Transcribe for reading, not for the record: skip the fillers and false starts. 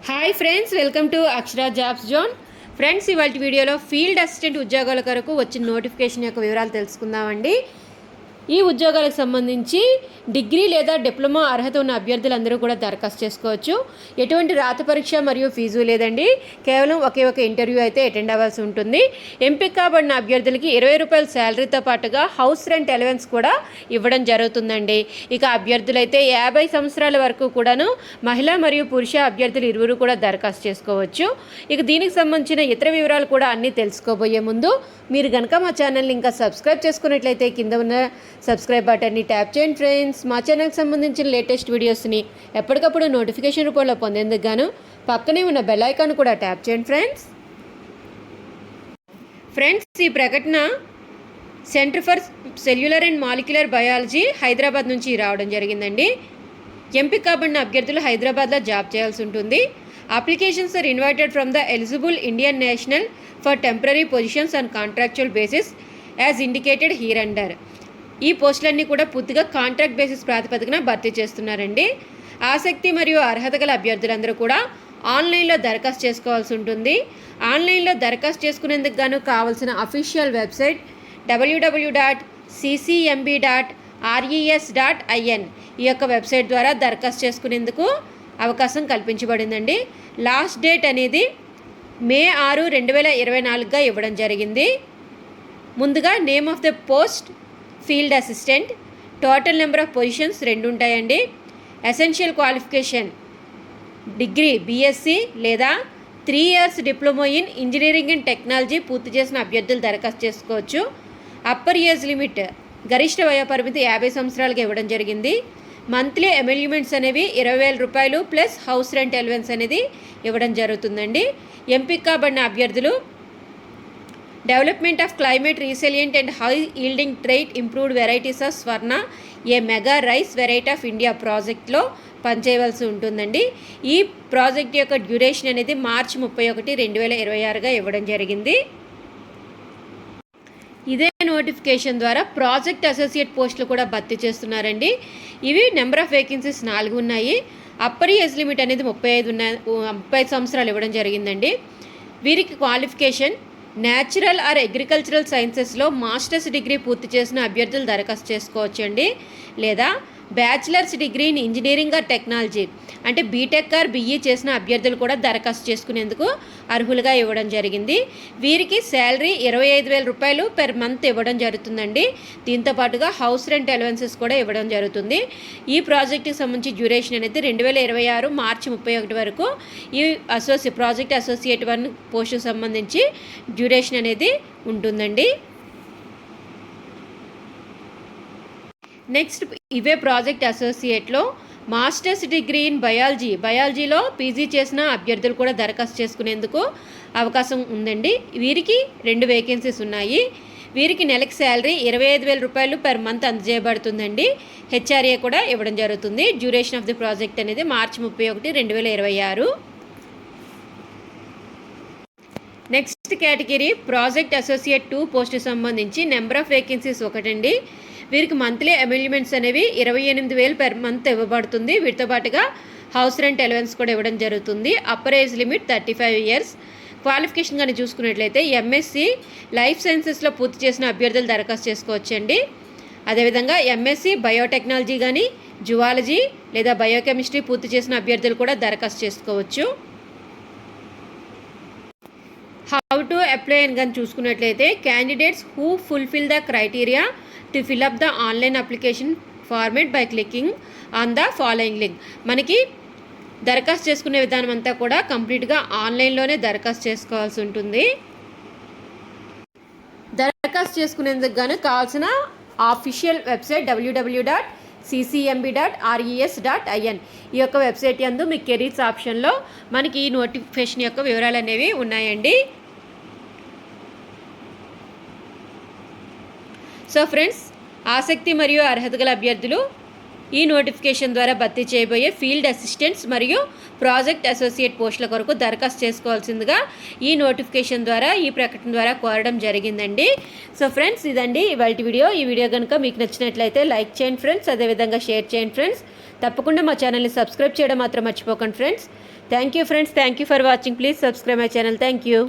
Hi friends, welcome to Akshara jobs zone. Friends, ఇవాళ వీడియోలో field assistant ఉద్యోగాల కొరకు వచ్చిన నోటిఫికేషన్ యొక్క వివరాలు తెలుసుకుందామండి. ఈ ఉద్యోగాలకు సంబంధించి డిగ్రీ లేదా డిప్లొమా అర్హత ఉన్న అభ్యర్థులందరూ కూడా దరఖాస్తు చేసుకోవచ్చు. ఎటువంటి రాత పరీక్ష మరియు ఫీజు లేదండి. కేవలం ఒకే ఒక ఇంటర్వ్యూ అయితే అటెండ్ అవ్వాల్సి ఉంటుంది. ఎంపిక కాబడిన అభ్యర్థులకి 20 రూపాయల శాలరీతో పాటుగా హౌస్ రెంట్ అలవెన్స్ కూడా ఇవ్వడం జరుగుతుందండి. ఇక అభ్యర్థులైతే 50 సంవత్సరాల వరకు కూడాను మహిళా మరియు పురుష అభ్యర్థులు ఇరువురు కూడా దరఖాస్తు చేసుకోవచ్చు. ఇక దీనికి సంబంధించిన ఇతర వివరాలు కూడా అన్నీ తెలుసుకోబోయే ముందు మీరు కనుక మా ఛానల్ని ఇంకా సబ్స్క్రైబ్ చేసుకున్నట్లయితే కింద ఉన్న సబ్స్క్రైబ్ బటన్ని ట్యాప్ చేయండి ఫ్రెండ్స్. మా ఛానల్కి సంబంధించిన లేటెస్ట్ వీడియోస్ని ఎప్పటికప్పుడు నోటిఫికేషన్ రూపంలో పొందేందుకు గాను పక్కనే ఉన్న బెల్ ఐకాన్ కూడా ట్యాప్ చేయండి ఫ్రెండ్స్. ఈ ప్రకటన centre for cellular and molecular biology Hyderabad నుంచి రావడం జరిగిందండి. ఎంపిక కాబడిన అభ్యర్థులు హైదరాబాద్లో జాబ్ చేయాల్సి ఉంటుంది. Applications are invited from the eligible Indian national for temporary positions on contractual basis as indicated hereunder. ఈ పోస్టులన్నీ కూడా పూర్తిగా కాంట్రాక్ట్ బేసిస్ ప్రాతిపదికన భర్తీ చేస్తున్నారండి. ఆసక్తి మరియు అర్హత గల అభ్యర్థులందరూ కూడా ఆన్లైన్లో దరఖాస్తు చేసుకోవాల్సి ఉంటుంది. ఆన్లైన్లో దరఖాస్తు చేసుకునేందుకు గాను కావాల్సిన అఫీషియల్ వెబ్సైట్ www.ccmb.res.in. ఈ యొక్క వెబ్సైట్ ద్వారా దరఖాస్తు చేసుకునేందుకు అవకాశం కల్పించబడిందండి. లాస్ట్ డేట్ అనేది May 6, 2024గా ఇవ్వడం జరిగింది. ముందుగా name of the post field assistant. Total number of positions 2 ఉంటాయండి. ఎసెన్షియల్ క్వాలిఫికేషన్ డిగ్రీ బీఎస్సీ లేదా 3 years diploma in engineering and technology పూర్తి చేసిన అభ్యర్థులు దరఖాస్తు చేసుకోవచ్చు. అప్పర్ ఏజ్ లిమిట్ గరిష్ట వయోపరిమితి 50 సంవత్సరాలకు ఇవ్వడం జరిగింది. మంత్లీ ఎమ్యూల్మెంట్స్ అనేవి 20,000 రూపాయలు ప్లస్ హౌస్ రెంట్ అలవెన్స్ అనేది ఇవ్వడం జరుగుతుందండి. ఎంపిక కాబడిన అభ్యర్థులు development of climate resilient and high yielding trait improved varieties of Swarna A mega rice variety of India ప్రాజెక్ట్లో పనిచేయవలసి ఉంటుందండి. ఈ ప్రాజెక్ట్ యొక్క డ్యూరేషన్ అనేది March 31, 2026గా ఇవ్వడం జరిగింది. ఇదే నోటిఫికేషన్ ద్వారా ప్రాజెక్ట్ అసోసియేట్ పోస్టులు కూడా భర్తీ చేస్తున్నారండి. ఇవి నెంబర్ ఆఫ్ వేకెన్సీస్ 4 ఉన్నాయి. అప్పర్ ఏజ్ లిమిట్ అనేది 35 సంవత్సరాలు ఇవ్వడం జరిగిందండి. వీరికి క్వాలిఫికేషన్ న్యాచురల్ ఆర్ అగ్రికల్చరల్ సైన్సెస్లో మాస్టర్స్ డిగ్రీ పూర్తి చేసిన అభ్యర్థులు దరఖాస్తు చేసుకోవచ్చండి. లేదా bachelors degree in engineering or technology అంటే బీటెక్ ఆర్ బీఈ చేసిన అభ్యర్థులు కూడా దరఖాస్తు చేసుకునేందుకు అర్హులుగా ఇవ్వడం జరిగింది. వీరికి శాలరీ 25,000 రూపాయలు పెర్ మంత్ ఇవ్వడం జరుగుతుందండి. దీంతో పాటుగా హౌస్ రెంట్ అలవెన్సెస్ కూడా ఇవ్వడం జరుగుతుంది. ఈ ప్రాజెక్టుకి సంబంధించి డ్యూరేషన్ అనేది 2026 March 31 వరకు ఈ ప్రాజెక్ట్ అసోసియేట్ 1 పోస్టుకు సంబంధించి డ్యూరేషన్ అనేది ఉంటుందండి. నెక్స్ట్, ఇవే ప్రాజెక్ట్ అసోసియేట్లో మాస్టర్స్ డిగ్రీ ఇన్ బయాలజీలో పీజీ చేసిన అభ్యర్థులు కూడా దరఖాస్తు చేసుకునేందుకు అవకాశం ఉందండి. వీరికి 2 వేకెన్సీస్ ఉన్నాయి. వీరికి నెలకి శాలరీ 25,000 రూపాయలు పెర్ మంత్ అందజేయబడుతుందండి. హెచ్ఆర్ఏ కూడా ఇవ్వడం జరుగుతుంది. డ్యూరేషన్ ఆఫ్ ది ప్రాజెక్ట్ అనేది March 31, 2026. Next category project associate 2 పోస్టుకు సంబంధించి నెంబర్ ఆఫ్ వేకెన్సీస్ 1 అండి. వీరికి మంత్లీ ఎమ్యూల్మెంట్స్ అనేవి 28,000 పెర్ మంత్ ఇవ్వబడుతుంది. వీటితో పాటుగా హౌస్ రెంట్ అలవెన్స్ కూడా ఇవ్వడం జరుగుతుంది. Upper age limit 35 years. Qualification కానీ చూసుకున్నట్లయితే ఎంఎస్సి లైఫ్ సైన్సెస్లో పూర్తి చేసిన అభ్యర్థులు దరఖాస్తు చేసుకోవచ్చండి. అదేవిధంగా ఎంఎస్సి బయోటెక్నాలజీ కానీ జువాలజీ లేదా బయోకెమిస్ట్రీ పూర్తి చేసిన అభ్యర్థులు కూడా దరఖాస్తు చేసుకోవచ్చు. హౌ టు అప్లై అని కానీ చూసుకున్నట్లయితే candidates who fulfil the criteria to fill up the online application format by clicking on the following link. మనకి దరఖాస్తు చేసుకునే విధానం అంతా కూడా కంప్లీట్గా ఆన్లైన్లోనే దరఖాస్తు చేసుకోవాల్సి ఉంటుంది. దరఖాస్తు చేసుకునేందుకు గాను కావాల్సిన ఆఫీషియల్ వెబ్సైట్ www.ccmb.res.in. ఈ యొక్క వెబ్సైట్ యందు మీ కెరీర్స్ ఆప్షన్లో మనకి ఈ నోటిఫికేషన్ యొక్క వివరాలు అనేవి ఉన్నాయండి. సో ఫ్రెండ్స్, ఆసక్తి మరియు అర్హత గల అభ్యర్థులు ఈ నోటిఫికేషన్ ద్వారా భర్తీ చేయబోయే ఫీల్డ్ అసిస్టెంట్స్ మరియు ప్రాజెక్ట్ అసోసియేట్ పోస్టుల కొరకు దరఖాస్తు చేసుకోవాల్సిందిగా ఈ నోటిఫికేషన్ ద్వారా ఈ ప్రకటన ద్వారా కోరడం జరిగిందండి. సో ఫ్రెండ్స్, ఇదండి ఇవాళ వీడియో. ఈ వీడియో కనుక మీకు నచ్చినట్లయితే లైక్ చేయండి ఫ్రెండ్స్, అదేవిధంగా షేర్ చేయండి ఫ్రెండ్స్. తప్పకుండా మా ఛానల్ని సబ్స్క్రైబ్ చేయడం మాత్రం మర్చిపోకండి friends. Thank you friends, thank you for watching. Please subscribe my channel. Thank you.